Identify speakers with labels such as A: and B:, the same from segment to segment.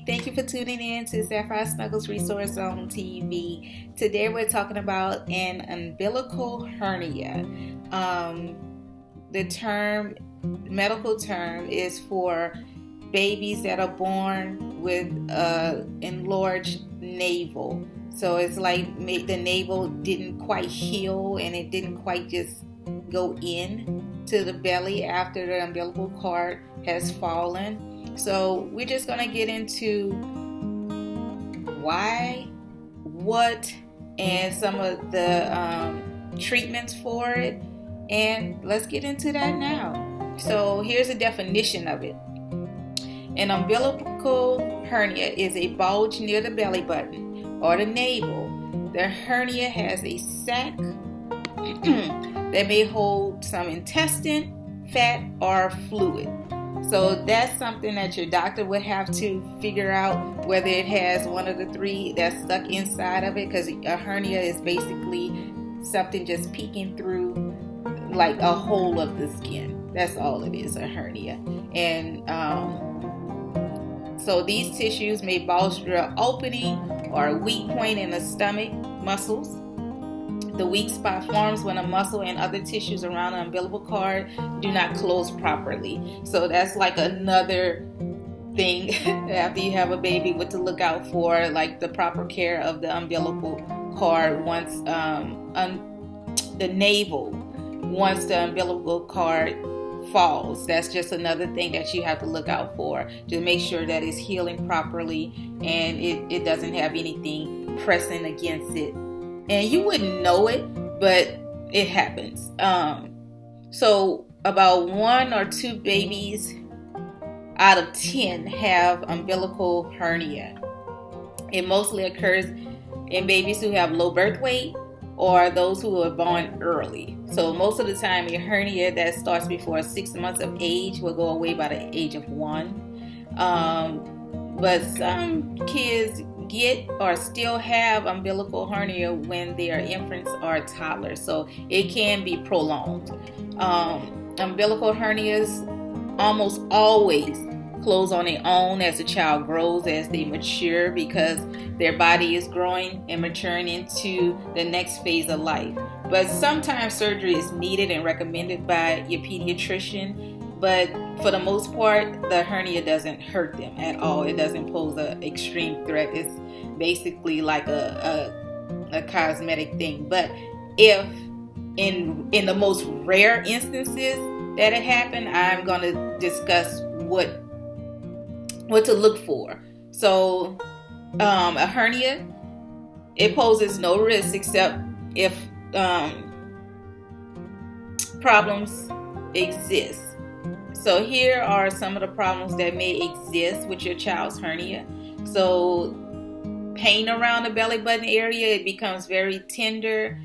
A: Thank you for tuning in to Sapphire Snuggles Resource Zone TV. Today we're talking about an umbilical hernia. The medical term is for babies that are born with enlarged navel. So it's like the navel didn't quite heal and it didn't quite just go in to the belly after the umbilical cord has fallen. So we're just going to get into why, what, and some of the treatments for it. And let's get into that now. So here's a definition of it. An umbilical hernia is a bulge near the belly button or the navel. The hernia has a sac that may hold some intestine, fat, or fluid. So that's something that your doctor would have to figure out whether it has one of the three that's stuck inside of it, because a hernia is basically something just peeking through like a hole of the skin. That's all it is, a hernia. And so these tissues may bulge through an opening or a weak point in the stomach muscles. The weak spot forms when a muscle and other tissues around the umbilical cord do not close properly. So that's like another thing after you have a baby, what to look out for, like the proper care of the umbilical cord once the navel, once the umbilical cord falls. That's just another thing that you have to look out for to make sure that it's healing properly and it doesn't have anything pressing against it. And you wouldn't know it, but it happens. So about 1 or 2 babies out of 10 have umbilical hernia. It mostly occurs in babies who have low birth weight or those who are born early. So most of the time, a hernia that starts before 6 months of age will go away by the age of 1. But some kids get or still have umbilical hernia when they are infants or toddlers, so it can be prolonged. Umbilical hernias almost always close on their own as the child grows, as they mature, because their body is growing and maturing into the next phase of life. But sometimes surgery is needed and recommended by your pediatrician. But for the most part, the hernia doesn't hurt them at all. It doesn't pose an extreme threat. It's basically like a cosmetic thing. But if in the most rare instances that it happened, I'm going to discuss what to look for. So a hernia, it poses no risk except if problems exist. So here are some of the problems that may exist with your child's hernia. So pain around the belly button area, it becomes very tender,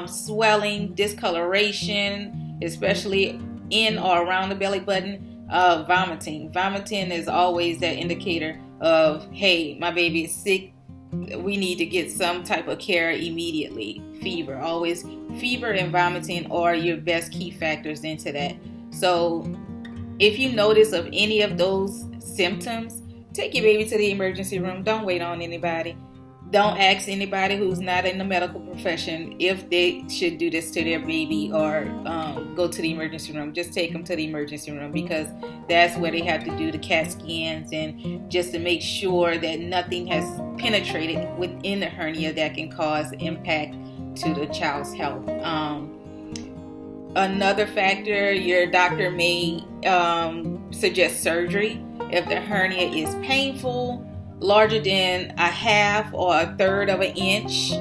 A: swelling, discoloration, especially in or around the belly button, vomiting. Vomiting is always that indicator of, hey, my baby is sick. We need to get some type of care immediately. Fever, always fever and vomiting are your best key factors into that. So if you notice of any of those symptoms, take your baby to the emergency room. Don't wait on anybody. Don't ask anybody who's not in the medical profession if they should do this to their baby or go to the emergency room. Just take them to the emergency room, because that's where they have to do the CAT scans and just to make sure that nothing has penetrated within the hernia that can cause impact to the child's health. Another factor, your doctor may suggest surgery if the hernia is painful, larger than a half or a third of an inch,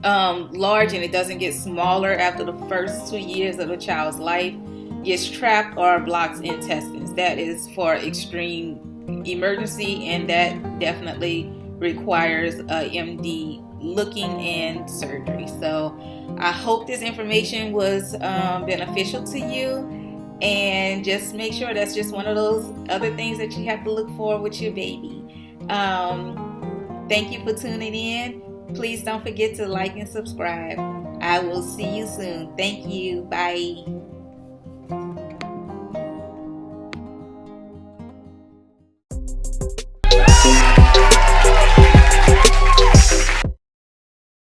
A: large, and it doesn't get smaller after the first 2 years of the child's life, gets trapped or blocks intestines. That is for extreme emergency, and that definitely requires a MD looking and surgery. So I hope this information was beneficial to you, and just make sure that's just one of those other things that you have to look for with your baby. Thank you for tuning in. Please don't forget to like and subscribe. I will see you soon. Thank you. Bye.